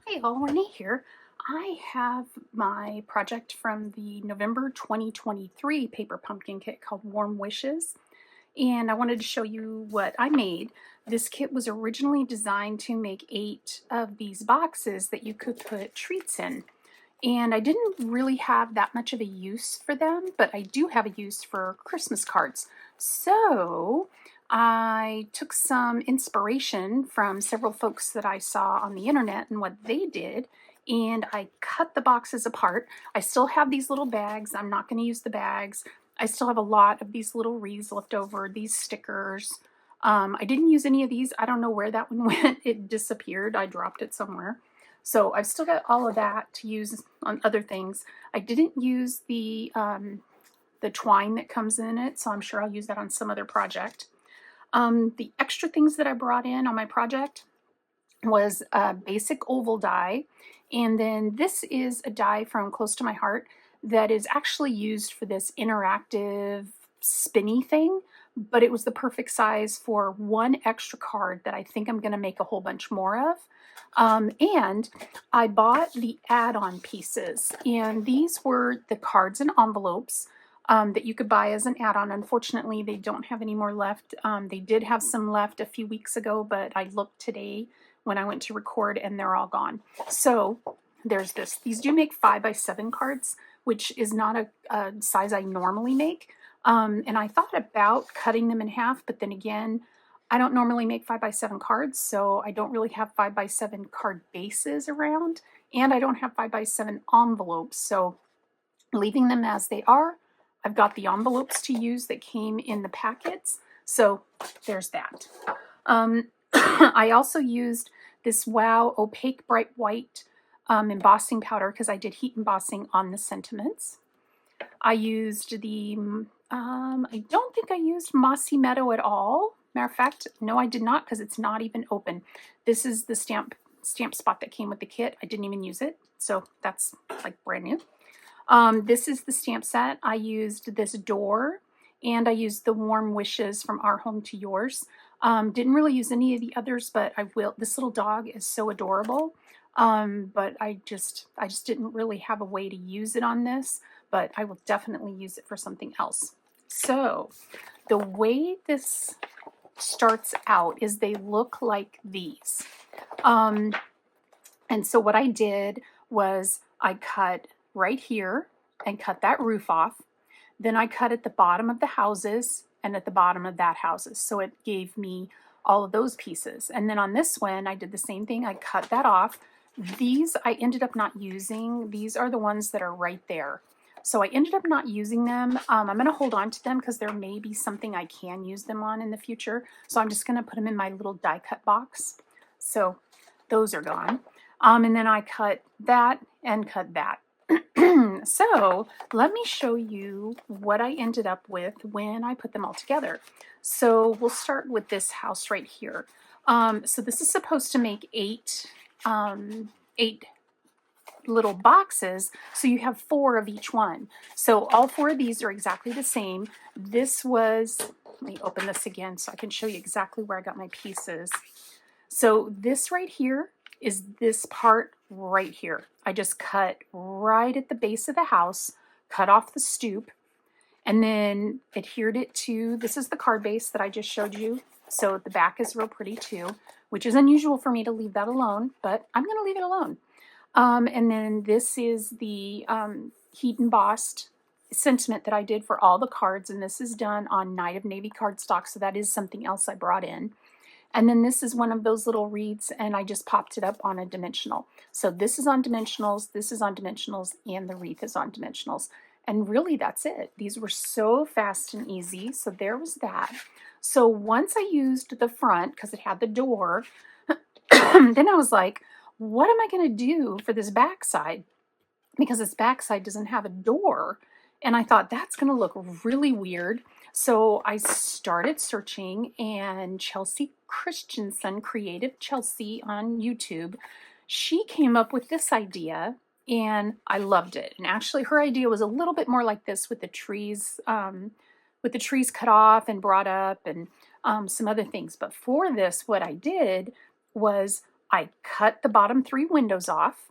Hey all, Renee here. I have my project from the November 2023 paper pumpkin kit called Warm Wishes, and I wanted to show you what I made. This kit was originally designed to make 8 of these boxes that you could put treats in. And I didn't really have that much of a use for them, but I do have a use for Christmas cards. So I took some inspiration from several folks that I saw on the internet and what they did, and I cut the boxes apart. I still have these little bags. I'm not going to use the bags. I still have a lot of these little wreaths left over, these stickers. I didn't use any of these. I don't know where that one went. It disappeared. I dropped it somewhere. So I've still got all of that to use on other things. I didn't use the twine that comes in it, so I'm sure I'll use that on some other project. The extra things that I brought in on my project was a basic oval die, and then this is a die from Close to My Heart that is actually used for this interactive spinny thing, but it was the perfect size for one extra card that I think I'm going to make a whole bunch more of. And I bought the add-on pieces, and these were the cards and envelopes that you could buy as an add-on. Unfortunately, they don't have any more left. They did have some left a few weeks ago, but I looked today when I went to record and they're all gone. So there's this. These do make 5x7 cards, which is not a size I normally make. And I thought about cutting them in half, but then again, I don't normally make 5x7 cards, so I don't really have 5x7 card bases around, and I don't have 5x7 envelopes, so leaving them as they are. I've got the envelopes to use that came in the packets, so there's that. I also used this Wow Opaque Bright White embossing powder because I did heat embossing on the sentiments. I used the, I don't think I used Mossy Meadow at all. Matter of fact, no, I did not, because it's not even open. This is the stamp spot that came with the kit. I didn't even use it, so that's like brand new. This is the stamp set. I used this door, and I used the Warm Wishes from Our Home to Yours. Didn't really use any of the others, but I will. This little dog is so adorable. But I just didn't really have a way to use it on this, but I will definitely use it for something else. So the way this starts out is they look like these. And so what I did was I cut right here and cut that roof off. Then I cut at the bottom of the houses and at the bottom of that houses. So it gave me all of those pieces. And then on this one, I did the same thing. I cut that off. These I ended up not using. These are the ones that are right there. So I ended up not using them. I'm going to hold on to them because there may be something I can use them on in the future. So I'm just going to put them in my little die cut box. So those are gone. And then I cut that and cut that. So let me show you what I ended up with when I put them all together. So we'll start with this house right here. So this is supposed to make eight little boxes, so you have 4 of each one. So all 4 of these are exactly the same. This was, let me open this again so I can show you exactly where I got my pieces. So this right here is this part right here. I just cut right at the base of the house, cut off the stoop, and then adhered it to, this is the card base that I just showed you. So the back is real pretty too, which is unusual for me to leave that alone, but I'm going to leave it alone. And then this is the heat embossed sentiment that I did for all the cards, and this is done on Night of Navy cardstock, so that is something else I brought in. And then this is one of those little wreaths, and I just popped it up on a dimensional. So this is on dimensionals, this is on dimensionals, and the wreath is on dimensionals. And really, that's it. These were so fast and easy, so there was that. So once I used the front, because it had the door, then I was like, what am I going to do for this backside? Because this backside doesn't have a door. And I thought that's going to look really weird. So I started searching, and Chelsea Christensen, Creative Chelsea on YouTube, she came up with this idea, and I loved it. And actually her idea was a little bit more like this, with the trees cut off and brought up, and some other things. But for this, what I did was I cut the bottom 3 windows off.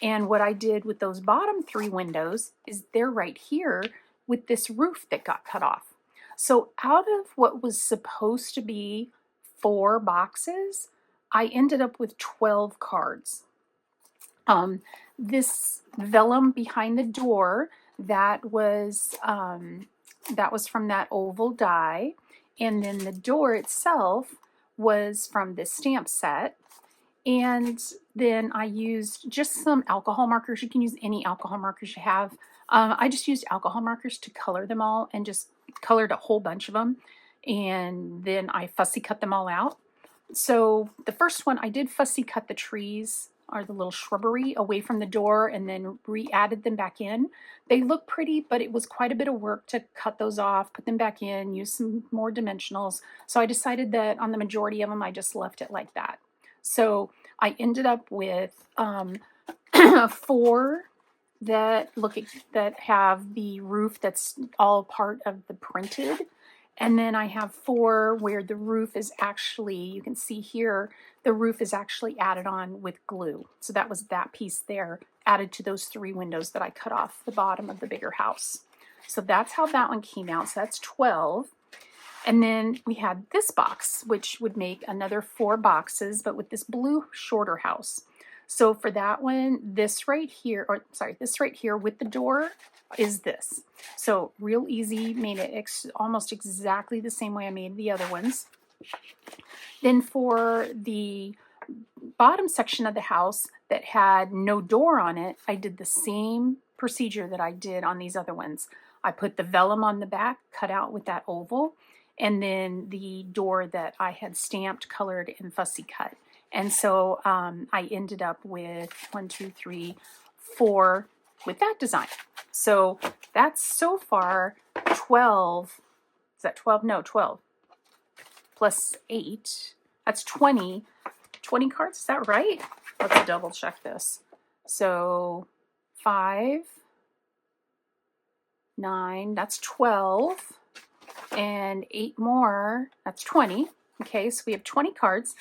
And what I did with those bottom 3 windows is they're right here with this roof that got cut off. So out of what was supposed to be 4 boxes, I ended up with 12 cards. This vellum behind the door, that was from that oval die, and then the door itself was from this stamp set. And then I used just some alcohol markers. You can use any alcohol markers you have. I just used alcohol markers to color them all and just colored a whole bunch of them. And then I fussy cut them all out. So the first one, I did fussy cut the trees or the little shrubbery away from the door and then re-added them back in. They look pretty, but it was quite a bit of work to cut those off, put them back in, use some more dimensionals. So I decided that on the majority of them, I just left it like that. So I ended up with 4 that have the roof that's all part of the printed. And then I have 4 where the roof is actually, you can see here, the roof is actually added on with glue. So that was that piece there, added to those 3 windows that I cut off the bottom of the bigger house. So that's how that one came out. So that's 12. And then we had this box, which would make another 4 boxes, but with this blue shorter house. So for that one, this right here with the door is this. So real easy, made it almost exactly the same way I made the other ones. Then for the bottom section of the house that had no door on it, I did the same procedure that I did on these other ones. I put the vellum on the back, cut out with that oval, and then the door that I had stamped, colored, and fussy cut. And so I ended up with 1, 2, 3, 4 with that design. So that's so far 12. Is that 12? No, 12 plus 8. That's 20. 20 cards, is that right? Let's double check this. So 5, 9, that's 12. And 8 more, that's 20. Okay, so we have 20 cards.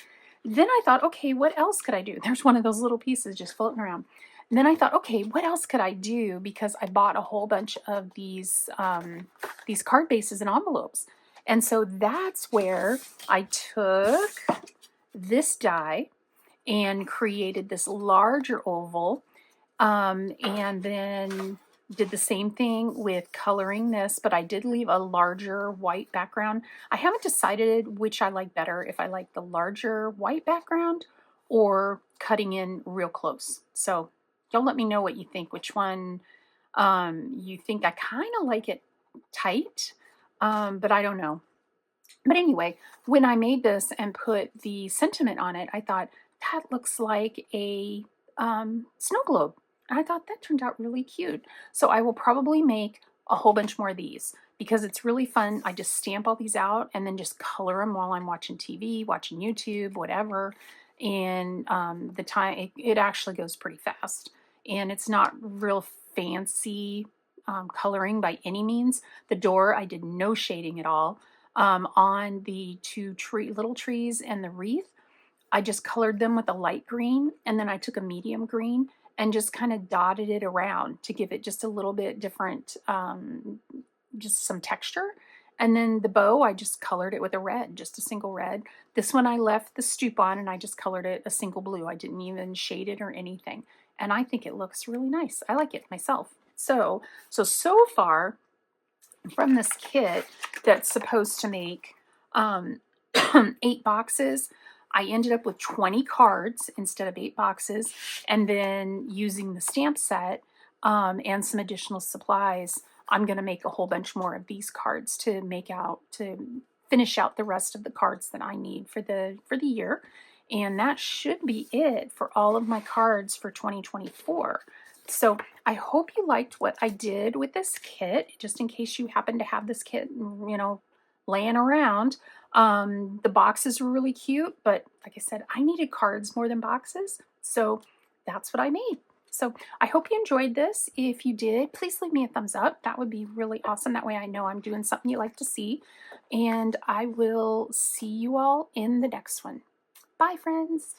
Then I thought, okay, what else could I do? There's one of those little pieces just floating around. And then I thought, okay, what else could I do? Because I bought a whole bunch of these card bases and envelopes. And so that's where I took this die and created this larger oval, and then did the same thing with coloring this, but I did leave a larger white background. I haven't decided which I like better, if I like the larger white background or cutting in real close. So y'all let me know what you think, which one you think. I kind of like it tight, but I don't know. But anyway, when I made this and put the sentiment on it, I thought, that looks like a snow globe. And I thought that turned out really cute. So I will probably make a whole bunch more of these because it's really fun. I just stamp all these out and then just color them while I'm watching TV, watching YouTube, whatever. And the time, it actually goes pretty fast. And it's not real fancy coloring by any means. The door, I did no shading at all. On the 2 little trees and the wreath, I just colored them with a light green, and then I took a medium green and just kind of dotted it around to give it just a little bit different, just some texture. And then the bow, I just colored it with a red, just a single red. This one I left the stoop on, and I just colored it a single blue. I didn't even shade it or anything. And I think it looks really nice. I like it myself. So far from this kit that's supposed to make 8 boxes, I ended up with 20 cards instead of 8 boxes, and then using the stamp set and some additional supplies, I'm going to make a whole bunch more of these cards to finish out the rest of the cards that I need for the year. And that should be it for all of my cards for 2024. So I hope you liked what I did with this kit, just in case you happen to have this kit, laying around. The boxes were really cute, but like I said, I needed cards more than boxes, so that's what I made. So I hope you enjoyed this. If you did, please leave me a thumbs up. That would be really awesome. That way I know I'm doing something you like to see. And I will see you all in the next one. Bye, friends.